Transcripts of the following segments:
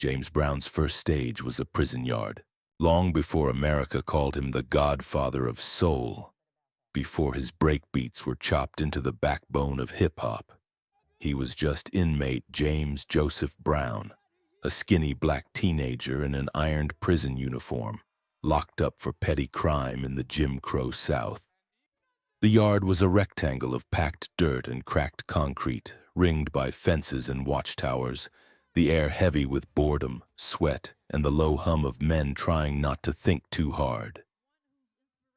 James Brown's first stage was a prison yard, long before America called him the Godfather of Soul, before his breakbeats were chopped into the backbone of hip-hop. He was just inmate James Joseph Brown, a skinny black teenager in an ironed prison uniform, locked up for petty crime in the Jim Crow South. The yard was a rectangle of packed dirt and cracked concrete, ringed by fences and watchtowers, the air heavy with boredom, sweat, and the low hum of men trying not to think too hard.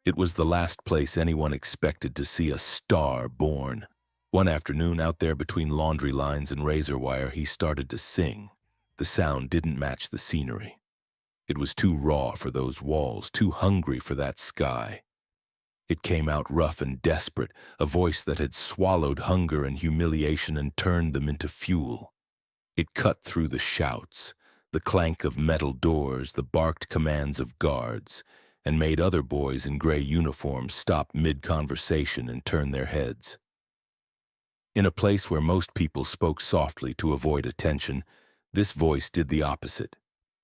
It was the last place anyone expected to see a star born. One afternoon, out there between laundry lines and razor wire, he started to sing. The sound didn't match the scenery. It was too raw for those walls, too hungry for that sky. It came out rough and desperate, a voice that had swallowed hunger and humiliation and turned them into fuel. It cut through the shouts, the clank of metal doors, the barked commands of guards, and made other boys in gray uniforms stop mid-conversation and turn their heads. In a place where most people spoke softly to avoid attention, this voice did the opposite.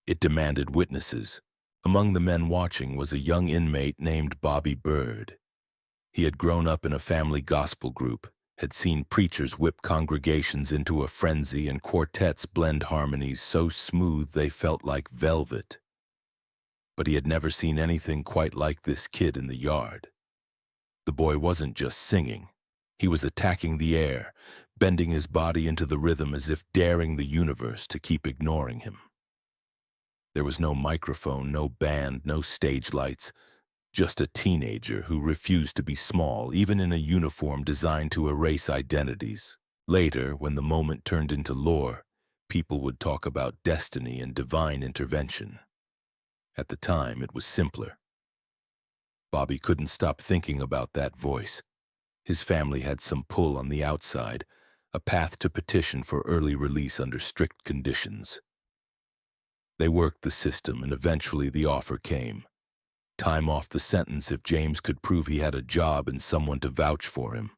It demanded witnesses. Among the men watching was a young inmate named Bobby Bird. He had grown up in a family gospel group, had seen preachers whip congregations into a frenzy and quartets blend harmonies so smooth they felt like velvet. But he had never seen anything quite like this kid in the yard. The boy wasn't just singing. He was attacking the air, bending his body into the rhythm as if daring the universe to keep ignoring him. There was no microphone, no band, no stage lights, just a teenager who refused to be small, even in a uniform designed to erase identities. Later, when the moment turned into lore, people would talk about destiny and divine intervention. At the time, it was simpler. Bobby couldn't stop thinking about that voice. His family had some pull on the outside, a path to petition for early release under strict conditions. They worked the system, and eventually the offer came. Time off the sentence if James could prove he had a job and someone to vouch for him.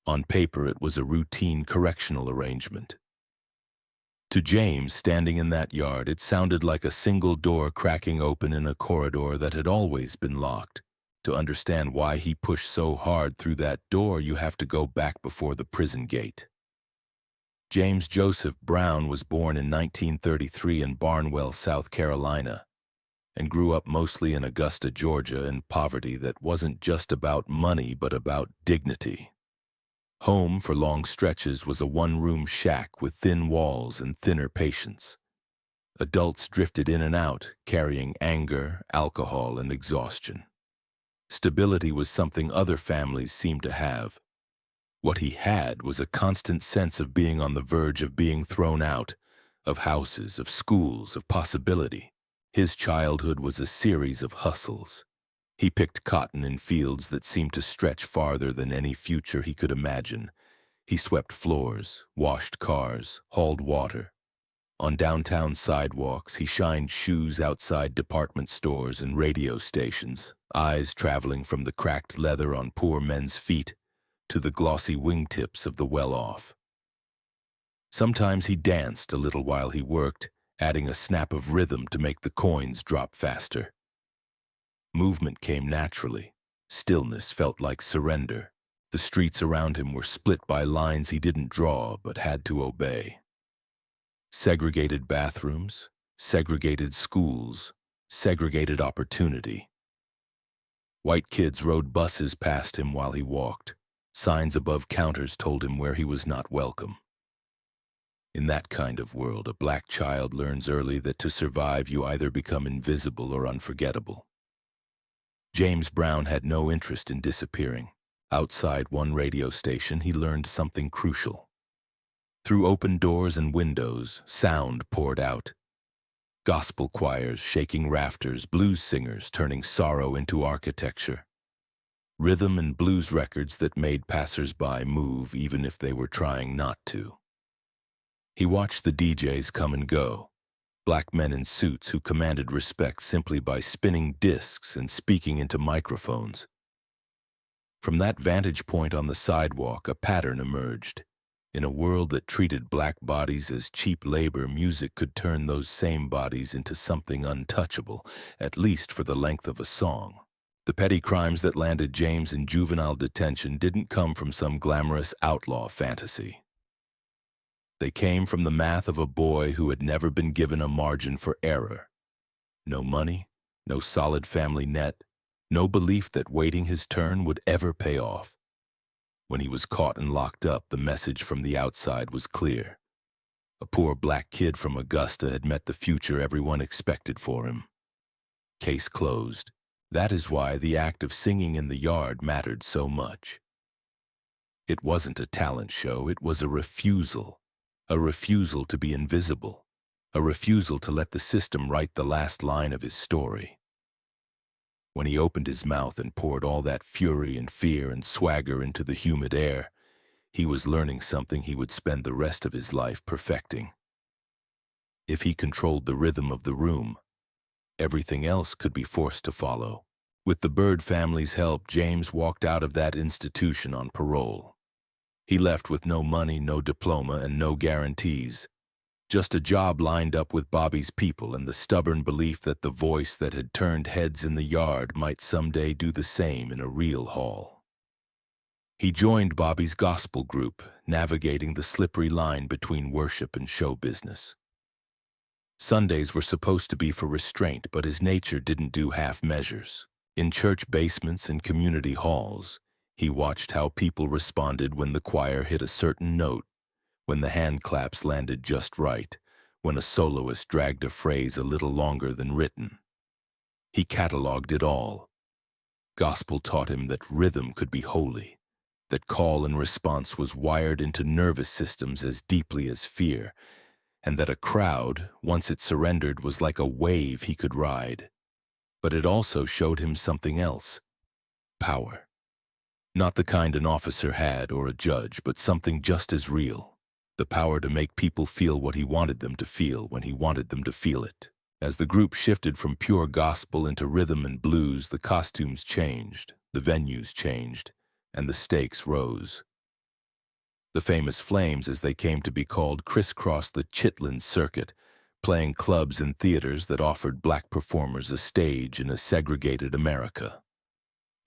On paper, it was a routine correctional arrangement. To James, standing in that yard, it sounded like a single door cracking open in a corridor that had always been locked. To understand why he pushed so hard through that door, you have to go back before the prison gate. James Joseph Brown was born in 1933 in Barnwell, South Carolina, and grew up mostly in Augusta, Georgia, in poverty that wasn't just about money but about dignity. Home, for long stretches, was a one-room shack with thin walls and thinner patients. Adults drifted in and out, carrying anger, alcohol, and exhaustion. Stability was something other families seemed to have. What he had was a constant sense of being on the verge of being thrown out, of houses, of schools, of possibility. His childhood was a series of hustles. He picked cotton in fields that seemed to stretch farther than any future he could imagine. He swept floors, washed cars, hauled water. On downtown sidewalks, he shined shoes outside department stores and radio stations, eyes traveling from the cracked leather on poor men's feet to the glossy wingtips of the well-off. Sometimes he danced a little while he worked, adding a snap of rhythm to make the coins drop faster. Movement came naturally. Stillness felt like surrender. The streets around him were split by lines he didn't draw but had to obey. Segregated bathrooms, segregated schools, segregated opportunity. White kids rode buses past him while he walked. Signs above counters told him where he was not welcome. In that kind of world, a black child learns early that to survive you either become invisible or unforgettable. James Brown had no interest in disappearing. Outside one radio station, he learned something crucial. Through open doors and windows, sound poured out. Gospel choirs shaking rafters, blues singers turning sorrow into architecture. Rhythm and blues records that made passers-by move even if they were trying not to. He watched the DJs come and go, black men in suits who commanded respect simply by spinning discs and speaking into microphones. From that vantage point on the sidewalk, a pattern emerged. In a world that treated black bodies as cheap labor, music could turn those same bodies into something untouchable, at least for the length of a song. The petty crimes that landed James in juvenile detention didn't come from some glamorous outlaw fantasy. They came from the math of a boy who had never been given a margin for error. No money, no solid family net, no belief that waiting his turn would ever pay off. When he was caught and locked up, the message from the outside was clear. A poor black kid from Augusta had met the future everyone expected for him. Case closed. That is why the act of singing in the yard mattered so much. It wasn't a talent show, it was a refusal to be invisible, a refusal to let the system write the last line of his story. When he opened his mouth and poured all that fury and fear and swagger into the humid air, he was learning something he would spend the rest of his life perfecting. If he controlled the rhythm of the room, everything else could be forced to follow. With the Bird family's help, James walked out of that institution on parole. He left with no money, no diploma, and no guarantees. Just a job lined up with Bobby's people and the stubborn belief that the voice that had turned heads in the yard might someday do the same in a real hall. He joined Bobby's gospel group, navigating the slippery line between worship and show business. Sundays were supposed to be for restraint, but his nature didn't do half measures. In church basements and community halls, he watched how people responded when the choir hit a certain note, when the hand claps landed just right, when a soloist dragged a phrase a little longer than written. He cataloged it all. Gospel taught him that rhythm could be holy, that call and response was wired into nervous systems as deeply as fear, and that a crowd, once it surrendered, was like a wave he could ride. But it also showed him something else: power. Not the kind an officer had or a judge, but something just as real. The power to make people feel what he wanted them to feel when he wanted them to feel it. As the group shifted from pure gospel into rhythm and blues, the costumes changed, the venues changed, and the stakes rose. The famous Flames, as they came to be called, crisscrossed the Chitlin circuit, playing clubs and theaters that offered black performers a stage in a segregated America,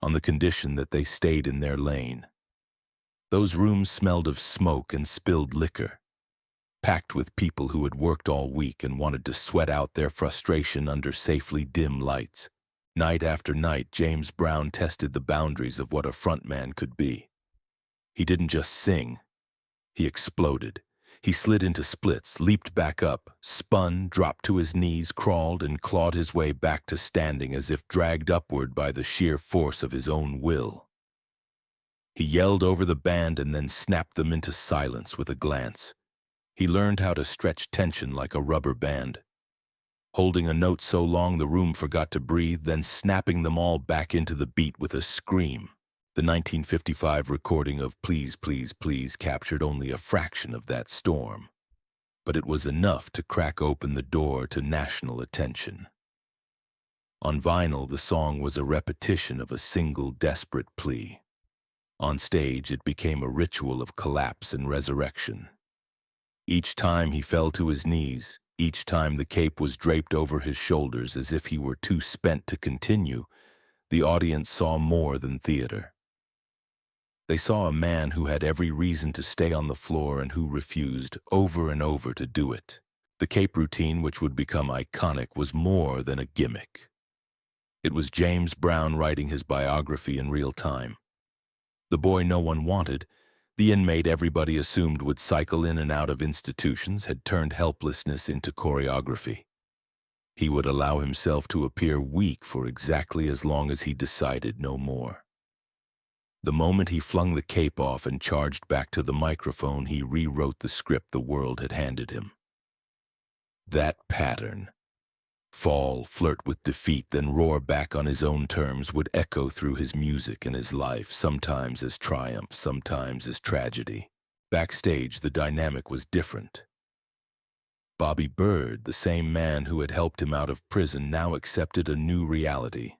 on the condition that they stayed in their lane. Those rooms smelled of smoke and spilled liquor, packed with people who had worked all week and wanted to sweat out their frustration under safely dim lights. Night after night, James Brown tested the boundaries of what a frontman could be. He didn't just sing. He exploded. He slid into splits, leaped back up, spun, dropped to his knees, crawled, and clawed his way back to standing as if dragged upward by the sheer force of his own will. He yelled over the band and then snapped them into silence with a glance. He learned how to stretch tension like a rubber band, holding a note so long the room forgot to breathe, then snapping them all back into the beat with a scream. The 1955 recording of Please, Please, Please captured only a fraction of that storm, but it was enough to crack open the door to national attention. On vinyl, the song was a repetition of a single desperate plea. On stage, it became a ritual of collapse and resurrection. Each time he fell to his knees, each time the cape was draped over his shoulders as if he were too spent to continue, the audience saw more than theater. They saw a man who had every reason to stay on the floor and who refused over and over to do it. The cape routine, which would become iconic, was more than a gimmick. It was James Brown writing his biography in real time. The boy no one wanted, the inmate everybody assumed would cycle in and out of institutions, had turned helplessness into choreography. He would allow himself to appear weak for exactly as long as he decided no more. The moment he flung the cape off and charged back to the microphone, he rewrote the script the world had handed him. That pattern, fall, flirt with defeat, then roar back on his own terms, would echo through his music and his life, sometimes as triumph, sometimes as tragedy. Backstage, the dynamic was different. Bobby Bird, the same man who had helped him out of prison, now accepted a new reality.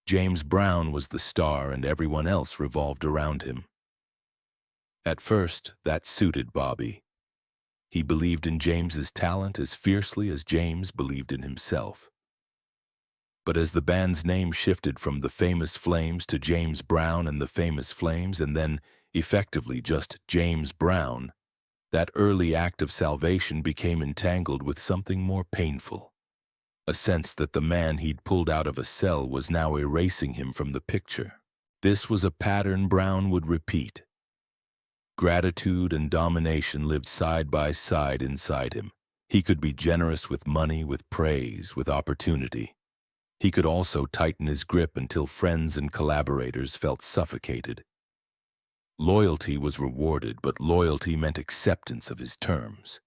James Brown was the star and everyone else revolved around him. At first, that suited Bobby. He believed in James's talent as fiercely as James believed in himself. But as the band's name shifted from the Famous Flames to James Brown and the Famous Flames, and then effectively just James Brown, that early act of salvation became entangled with something more painful. A sense that the man he'd pulled out of a cell was now erasing him from the picture. This was a pattern Brown would repeat. Gratitude and domination lived side by side inside him. He could be generous with money, with praise, with opportunity. He could also tighten his grip until friends and collaborators felt suffocated. Loyalty was rewarded, but loyalty meant acceptance of his terms.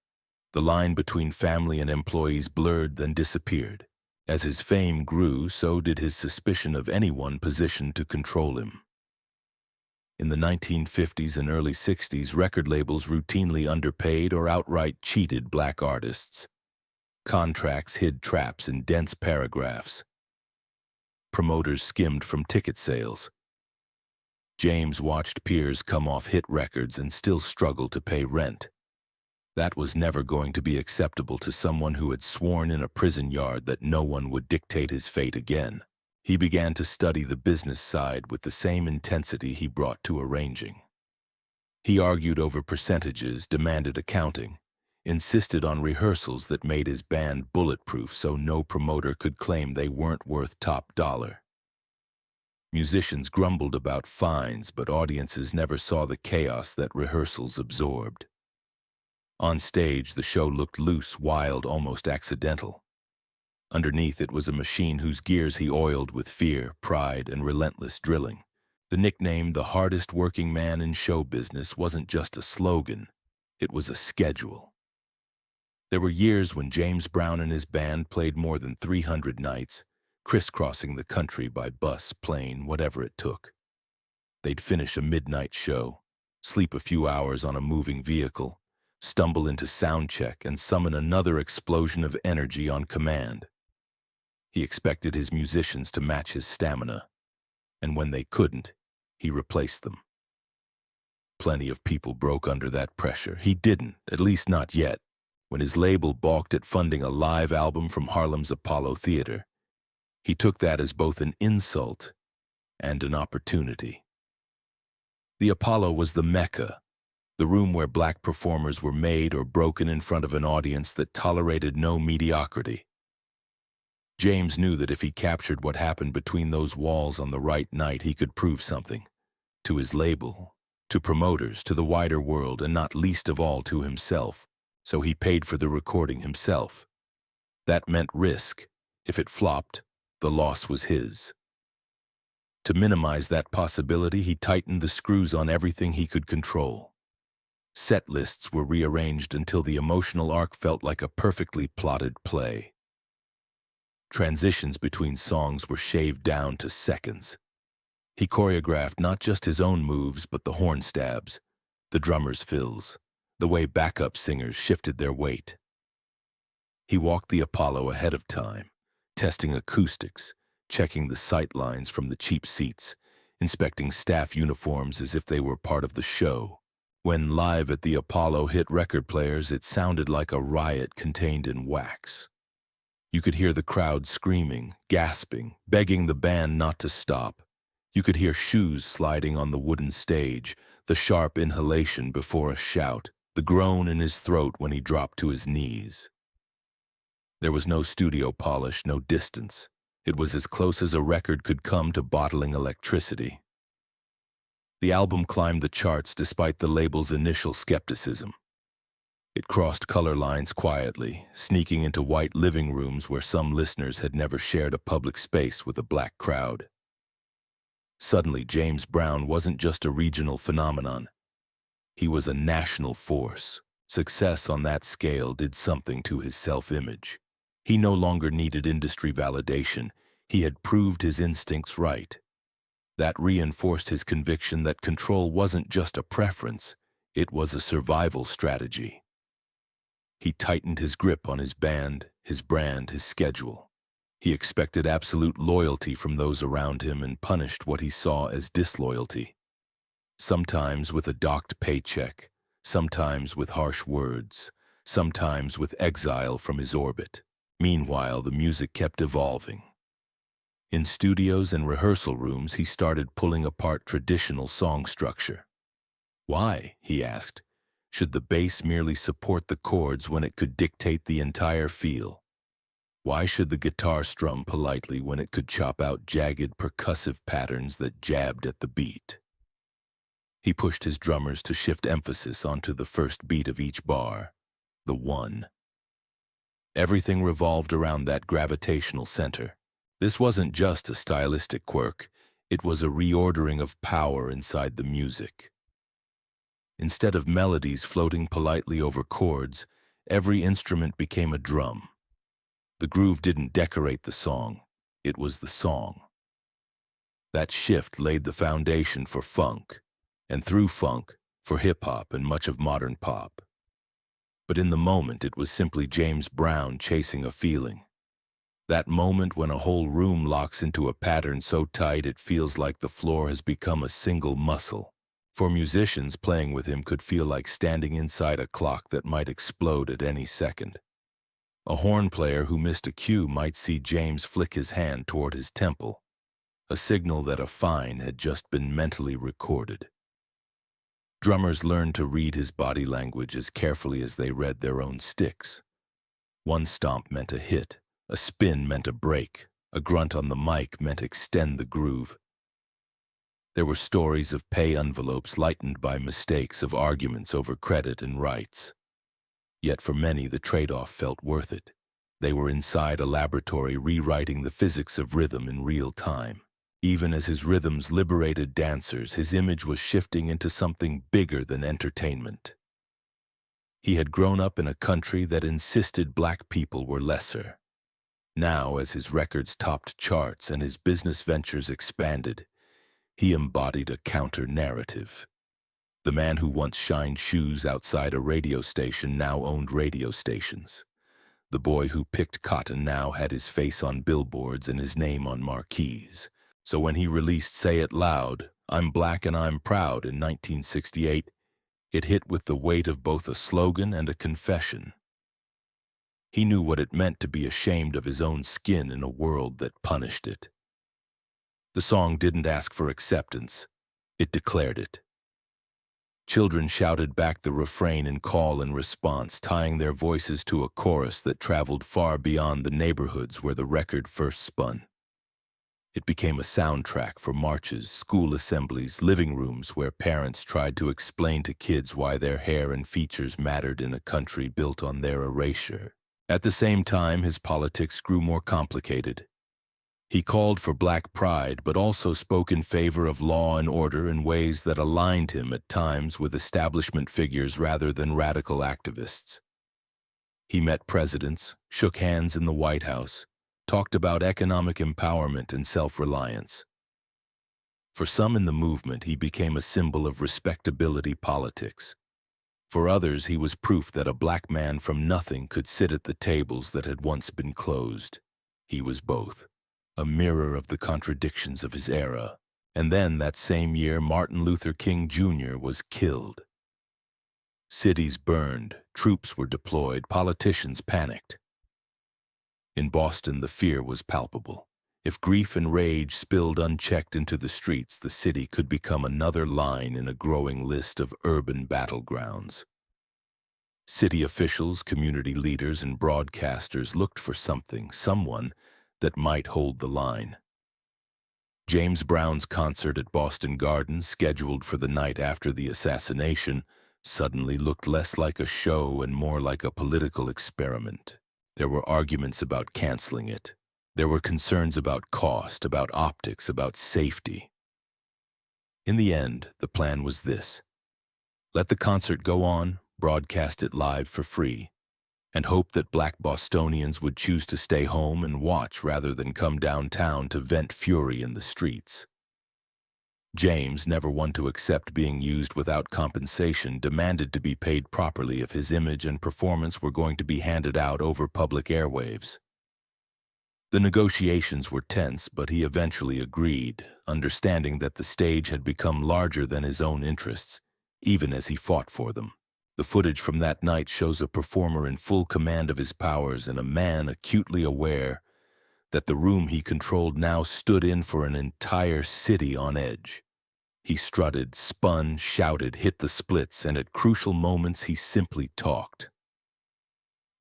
The line between family and employees blurred, then disappeared. As his fame grew, so did his suspicion of anyone positioned to control him. In the 1950s and early 60s, record labels routinely underpaid or outright cheated black artists. Contracts hid traps in dense paragraphs. Promoters skimmed from ticket sales. James watched peers come off hit records and still struggle to pay rent. That was never going to be acceptable to someone who had sworn in a prison yard that no one would dictate his fate again. He began to study the business side with the same intensity he brought to arranging. He argued over percentages, demanded accounting, insisted on rehearsals that made his band bulletproof so no promoter could claim they weren't worth top dollar. Musicians grumbled about fines, but audiences never saw the chaos that rehearsals absorbed. On stage, the show looked loose, wild, almost accidental. Underneath it was a machine whose gears he oiled with fear, pride, and relentless drilling. The nickname, the hardest working man in show business, wasn't just a slogan, it was a schedule. There were years when James Brown and his band played more than 300 nights, crisscrossing the country by bus, plane, whatever it took. They'd finish a midnight show, sleep a few hours on a moving vehicle, stumble into sound check, and summon another explosion of energy on command. He expected his musicians to match his stamina, and when they couldn't, he replaced them. Plenty of people broke under that pressure. He didn't, at least not yet. When his label balked at funding a live album from Harlem's Apollo Theater, he took that as both an insult and an opportunity. The Apollo was the Mecca, the room where black performers were made or broken in front of an audience that tolerated no mediocrity. James knew that if he captured what happened between those walls on the right night, he could prove something. To his label, to promoters, to the wider world, and not least of all to himself. So he paid for the recording himself. That meant risk. If it flopped, the loss was his. To minimize that possibility, he tightened the screws on everything he could control. Set lists were rearranged until the emotional arc felt like a perfectly plotted play. Transitions between songs were shaved down to seconds. He choreographed not just his own moves, but the horn stabs, the drummer's fills, the way backup singers shifted their weight. He walked the Apollo ahead of time, testing acoustics, checking the sight lines from the cheap seats, inspecting staff uniforms as if they were part of the show. When live at the Apollo hit record players, it sounded like a riot contained in wax. You could hear the crowd screaming, gasping, begging the band not to stop. You could hear shoes sliding on the wooden stage, the sharp inhalation before a shout, the groan in his throat when he dropped to his knees. There was no studio polish, no distance. It was as close as a record could come to bottling electricity. The album climbed the charts despite the label's initial skepticism. It crossed color lines quietly, sneaking into white living rooms where some listeners had never shared a public space with a black crowd. Suddenly, James Brown wasn't just a regional phenomenon. He was a national force. Success on that scale did something to his self-image. He no longer needed industry validation. He had proved his instincts right. That reinforced his conviction that control wasn't just a preference, it was a survival strategy. He tightened his grip on his band, his brand, his schedule. He expected absolute loyalty from those around him and punished what he saw as disloyalty. sometimes with a docked paycheck, sometimes with harsh words, sometimes with exile from his orbit. Meanwhile, the music kept evolving. In studios and rehearsal rooms, he started pulling apart traditional song structure. Why, he asked, should the bass merely support the chords when it could dictate the entire feel? Why should the guitar strum politely when it could chop out jagged percussive patterns that jabbed at the beat? He pushed his drummers to shift emphasis onto the first beat of each bar, the one. Everything revolved around that gravitational center. This wasn't just a stylistic quirk, it was a reordering of power inside the music. Instead of melodies floating politely over chords, every instrument became a drum. The groove didn't decorate the song, it was the song. That shift laid the foundation for funk, and through funk, for hip-hop and much of modern pop. But in the moment, it was simply James Brown chasing a feeling. That moment when a whole room locks into a pattern so tight it feels like the floor has become a single muscle. For musicians, playing with him could feel like standing inside a clock that might explode at any second. A horn player who missed a cue might see James flick his hand toward his temple, a signal that a fine had just been mentally recorded. Drummers learned to read his body language as carefully as they read their own sticks. One stomp meant a hit, a spin meant a break, a grunt on the mic meant extend the groove. There were stories of pay envelopes lightened by mistakes, of arguments over credit and rights. Yet for many, the trade-off felt worth it. They were inside a laboratory rewriting the physics of rhythm in real time. Even as his rhythms liberated dancers, his image was shifting into something bigger than entertainment. He had grown up in a country that insisted black people were lesser. Now, as his records topped charts and his business ventures expanded, he embodied a counter-narrative. The man who once shined shoes outside a radio station now owned radio stations. The boy who picked cotton now had his face on billboards and his name on marquees. So when he released Say It Loud, I'm Black and I'm Proud in 1968, it hit with the weight of both a slogan and a confession. He knew what it meant to be ashamed of his own skin in a world that punished it. The song didn't ask for acceptance, it declared it. Children shouted back the refrain in call and response, tying their voices to a chorus that traveled far beyond the neighborhoods where the record first spun. It became a soundtrack for marches, school assemblies, living rooms where parents tried to explain to kids why their hair and features mattered in a country built on their erasure. At the same time, his politics grew more complicated. He called for black pride, but also spoke in favor of law and order in ways that aligned him at times with establishment figures rather than radical activists. He met presidents, shook hands in the White House, talked about economic empowerment and self-reliance. For some in the movement, he became a symbol of respectability politics. For others, he was proof that a black man from nothing could sit at the tables that had once been closed. He was both. A mirror of the contradictions of his era. And then, that same year, Martin Luther King Jr. was killed. Cities burned, troops were deployed, politicians panicked. In Boston, the fear was palpable. If grief and rage spilled unchecked into the streets, the city could become another line in a growing list of urban battlegrounds. City officials, community leaders, and broadcasters looked for something, someone, that might hold the line. James Brown's concert at Boston Gardens, scheduled for the night after the assassination, suddenly looked less like a show and more like a political experiment. There were arguments about canceling it. There were concerns about cost, about optics, about safety. In the end, the plan was this: let the concert go on, broadcast it live for free, and hope that black Bostonians would choose to stay home and watch rather than come downtown to vent fury in the streets. James, never one to accept being used without compensation, demanded to be paid properly if his image and performance were going to be handed out over public airwaves. The negotiations were tense, but he eventually agreed, understanding that the stage had become larger than his own interests, even as he fought for them. The footage from that night shows a performer in full command of his powers and a man acutely aware that the room he controlled now stood in for an entire city on edge. He strutted, spun, shouted, hit the splits, and at crucial moments he simply talked.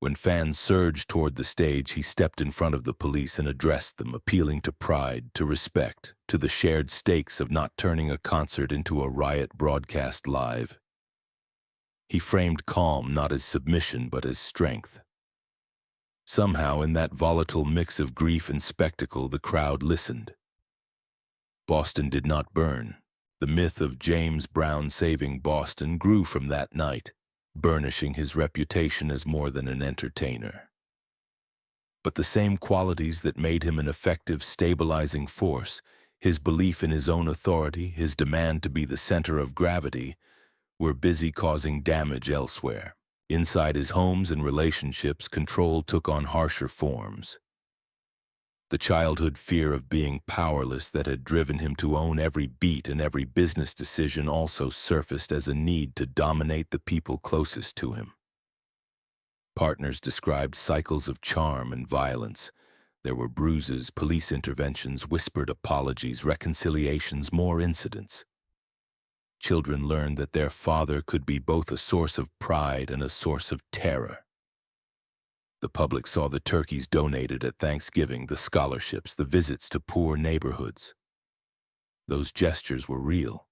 When fans surged toward the stage, he stepped in front of the police and addressed them, appealing to pride, to respect, to the shared stakes of not turning a concert into a riot broadcast live. He framed calm not as submission but as strength. Somehow, in that volatile mix of grief and spectacle, the crowd listened. Boston did not burn. The myth of James Brown saving Boston grew from that night, burnishing his reputation as more than an entertainer. But the same qualities that made him an effective stabilizing force, his belief in his own authority, his demand to be the center of gravity, were busy causing damage elsewhere. Inside his homes and relationships, control took on harsher forms. The childhood fear of being powerless that had driven him to own every beat and every business decision also surfaced as a need to dominate the people closest to him. Partners described cycles of charm and violence. There were bruises, police interventions, whispered apologies, reconciliations, more incidents. Children learned that their father could be both a source of pride and a source of terror. The public saw the turkeys donated at Thanksgiving, the scholarships, the visits to poor neighborhoods. Those gestures were real.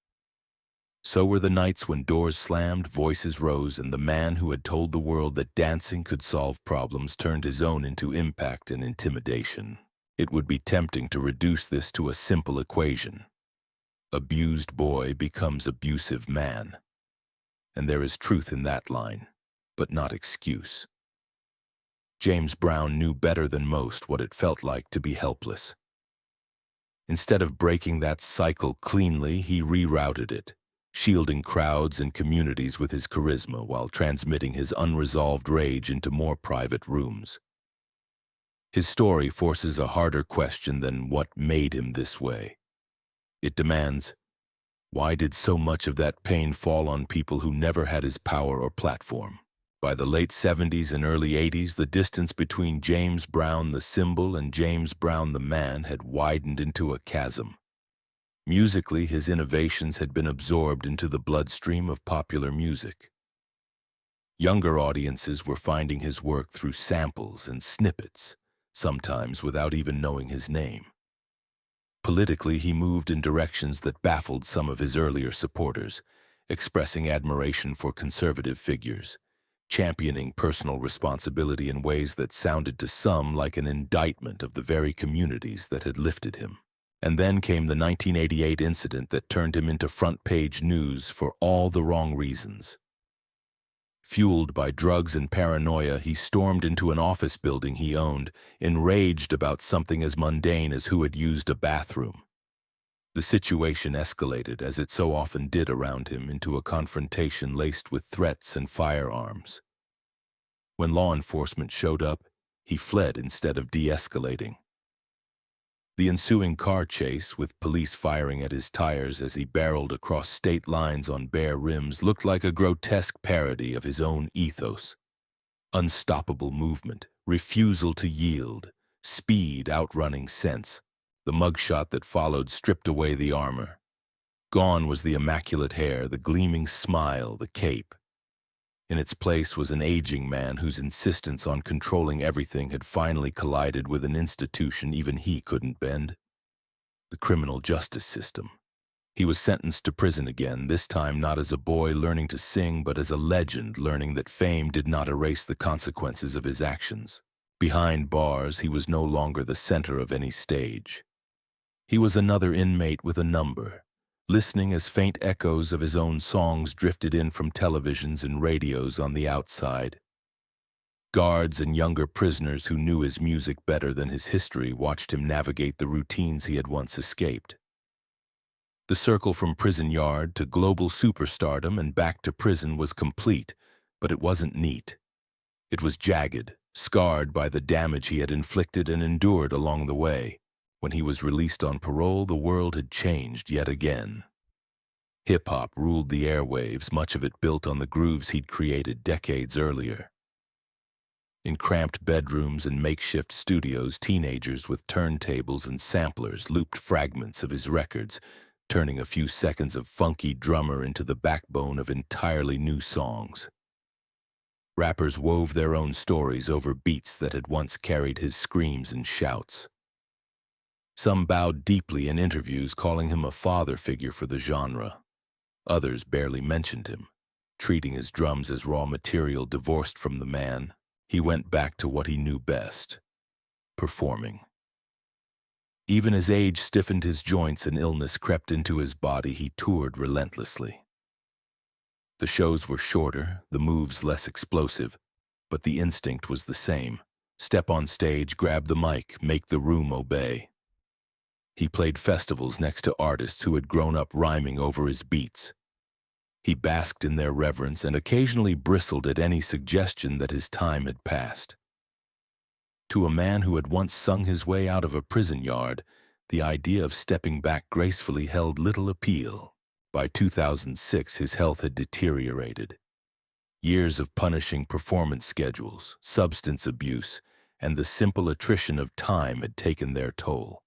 So were the nights when doors slammed, voices rose, and the man who had told the world that dancing could solve problems turned his own into impact and intimidation. It would be tempting to reduce this to a simple equation. Abused boy becomes abusive man. And there is truth in that line, but not excuse. James Brown knew better than most what it felt like to be helpless. Instead of breaking that cycle cleanly, he rerouted it, shielding crowds and communities with his charisma while transmitting his unresolved rage into more private rooms. His story forces a harder question than what made him this way. It demands, why did so much of that pain fall on people who never had his power or platform? By the late 70s and early 80s, the distance between James Brown the symbol and James Brown the man had widened into a chasm. Musically, his innovations had been absorbed into the bloodstream of popular music. Younger audiences were finding his work through samples and snippets, sometimes without even knowing his name. Politically, he moved in directions that baffled some of his earlier supporters, expressing admiration for conservative figures, championing personal responsibility in ways that sounded to some like an indictment of the very communities that had lifted him. And then came the 1988 incident that turned him into front-page news for all the wrong reasons. Fueled by drugs and paranoia, he stormed into an office building he owned, enraged about something as mundane as who had used a bathroom. The situation escalated, as it so often did around him, into a confrontation laced with threats and firearms. When law enforcement showed up, he fled instead of de-escalating. The ensuing car chase, with police firing at his tires as he barreled across state lines on bare rims, looked like a grotesque parody of his own ethos. Unstoppable movement, refusal to yield, speed outrunning sense. The mugshot that followed stripped away the armor. Gone was the immaculate hair, the gleaming smile, the cape. In its place was an aging man whose insistence on controlling everything had finally collided with an institution even he couldn't bend. The criminal justice system. He was sentenced to prison again, this time not as a boy learning to sing, but as a legend learning that fame did not erase the consequences of his actions. Behind bars, he was no longer the center of any stage. He was another inmate with a number, listening as faint echoes of his own songs drifted in from televisions and radios on the outside. Guards and younger prisoners who knew his music better than his history watched him navigate the routines he had once escaped. The circle from prison yard to global superstardom and back to prison was complete, but it wasn't neat. It was jagged, scarred by the damage he had inflicted and endured along the way. When he was released on parole, the world had changed yet again. Hip-hop ruled the airwaves, much of it built on the grooves he'd created decades earlier. In cramped bedrooms and makeshift studios, teenagers with turntables and samplers looped fragments of his records, turning a few seconds of funky drummer into the backbone of entirely new songs. Rappers wove their own stories over beats that had once carried his screams and shouts. Some bowed deeply in interviews, calling him a father figure for the genre. Others barely mentioned him, treating his drums as raw material divorced from the man. He went back to what he knew best: performing. Even as age stiffened his joints and illness crept into his body, he toured relentlessly. The shows were shorter, the moves less explosive, but the instinct was the same. Step on stage, grab the mic, make the room obey. He played festivals next to artists who had grown up rhyming over his beats. He basked in their reverence and occasionally bristled at any suggestion that his time had passed. To a man who had once sung his way out of a prison yard, the idea of stepping back gracefully held little appeal. By 2006, his health had deteriorated. Years of punishing performance schedules, substance abuse, and the simple attrition of time had taken their toll.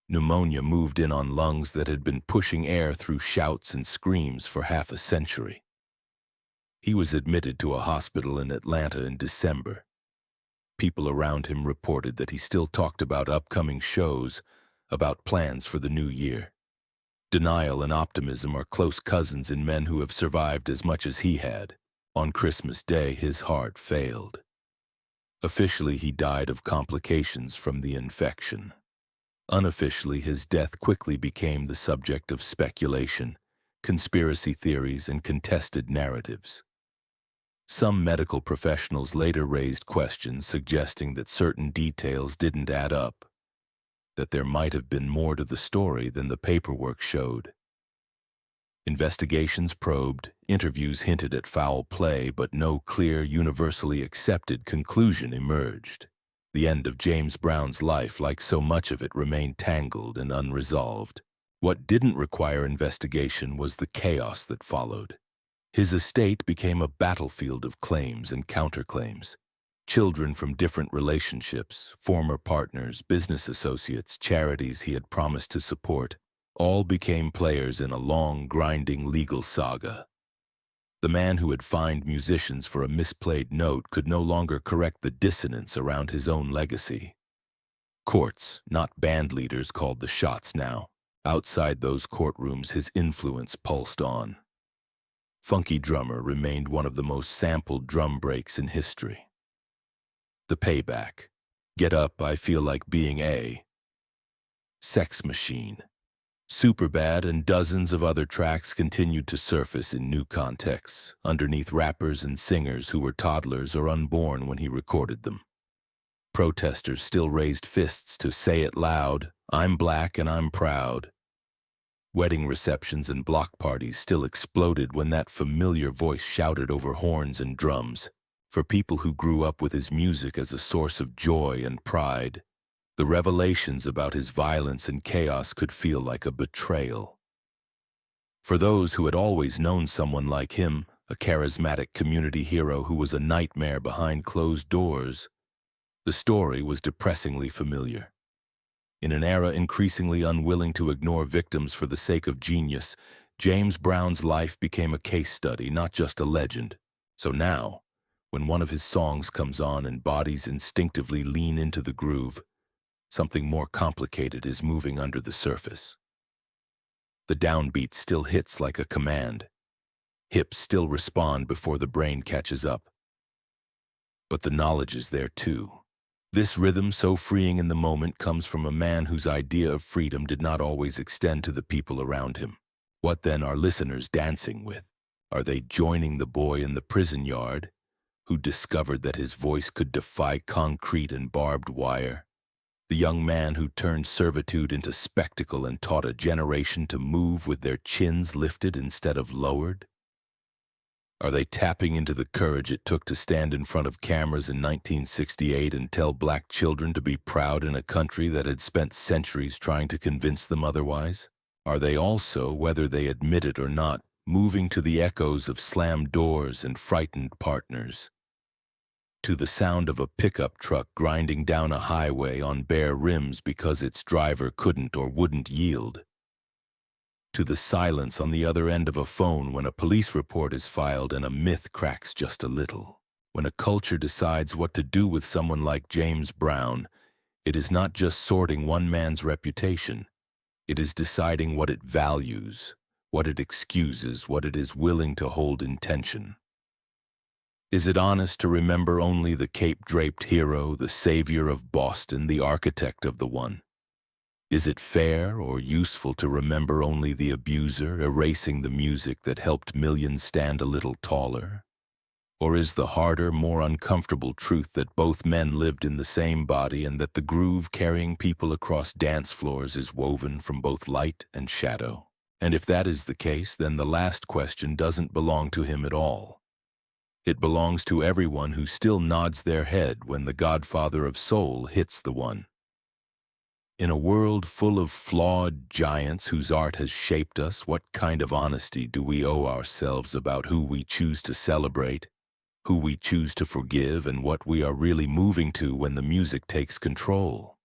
Pneumonia moved in on lungs that had been pushing air through shouts and screams for half a century. He was admitted to a hospital in Atlanta in December. People around him reported that he still talked about upcoming shows, about plans for the new year. Denial and optimism are close cousins in men who have survived as much as he had. On Christmas Day, his heart failed. Officially, he died of complications from the infection. Unofficially, his death quickly became the subject of speculation, conspiracy theories, and contested narratives. Some medical professionals later raised questions suggesting that certain details didn't add up, that there might have been more to the story than the paperwork showed. Investigations probed, interviews hinted at foul play, but no clear, universally accepted conclusion emerged. The end of James Brown's life, like so much of it, remained tangled and unresolved. What didn't require investigation was the chaos that followed. His estate became a battlefield of claims and counterclaims. Children from different relationships, former partners, business associates, charities he had promised to support, all became players in a long, grinding legal saga. The man who had fined musicians for a misplayed note could no longer correct the dissonance around his own legacy. Courts, not band leaders, called the shots now. Outside those courtrooms, his influence pulsed on. Funky Drummer remained one of the most sampled drum breaks in history. The Payback, Get Up, I Feel Like Being A, Sex Machine, Superbad, and dozens of other tracks continued to surface in new contexts, underneath rappers and singers who were toddlers or unborn when he recorded them. Protesters still raised fists to Say It Loud, I'm Black and I'm Proud. Wedding receptions and block parties still exploded when that familiar voice shouted over horns and drums. For people who grew up with his music as a source of joy and pride, the revelations about his violence and chaos could feel like a betrayal. For those who had always known someone like him, a charismatic community hero who was a nightmare behind closed doors, the story was depressingly familiar. In an era increasingly unwilling to ignore victims for the sake of genius, James Brown's life became a case study, not just a legend. So now, when one of his songs comes on and bodies instinctively lean into the groove, something more complicated is moving under the surface. The downbeat still hits like a command. Hips still respond before the brain catches up. But the knowledge is there too. This rhythm, so freeing in the moment, comes from a man whose idea of freedom did not always extend to the people around him. What then are listeners dancing with? Are they joining the boy in the prison yard, who discovered that his voice could defy concrete and barbed wire? The young man who turned servitude into spectacle and taught a generation to move with their chins lifted instead of lowered? Are they tapping into the courage it took to stand in front of cameras in 1968 and tell black children to be proud in a country that had spent centuries trying to convince them otherwise? Are they also, whether they admit it or not, moving to the echoes of slammed doors and frightened partners? To the sound of a pickup truck grinding down a highway on bare rims because its driver couldn't or wouldn't yield? To the silence on the other end of a phone when a police report is filed and a myth cracks just a little? When a culture decides what to do with someone like James Brown, it is not just sorting one man's reputation. It is deciding what it values, what it excuses, what it is willing to hold in tension. Is it honest to remember only the cape-draped hero, the savior of Boston, the architect of the one? Is it fair or useful to remember only the abuser, erasing the music that helped millions stand a little taller? Or is the harder, more uncomfortable truth that both men lived in the same body and that the groove carrying people across dance floors is woven from both light and shadow? And if that is the case, then the last question doesn't belong to him at all. It belongs to everyone who still nods their head when the Godfather of Soul hits the one. In a world full of flawed giants whose art has shaped us, what kind of honesty do we owe ourselves about who we choose to celebrate, who we choose to forgive, and what we are really moving to when the music takes control?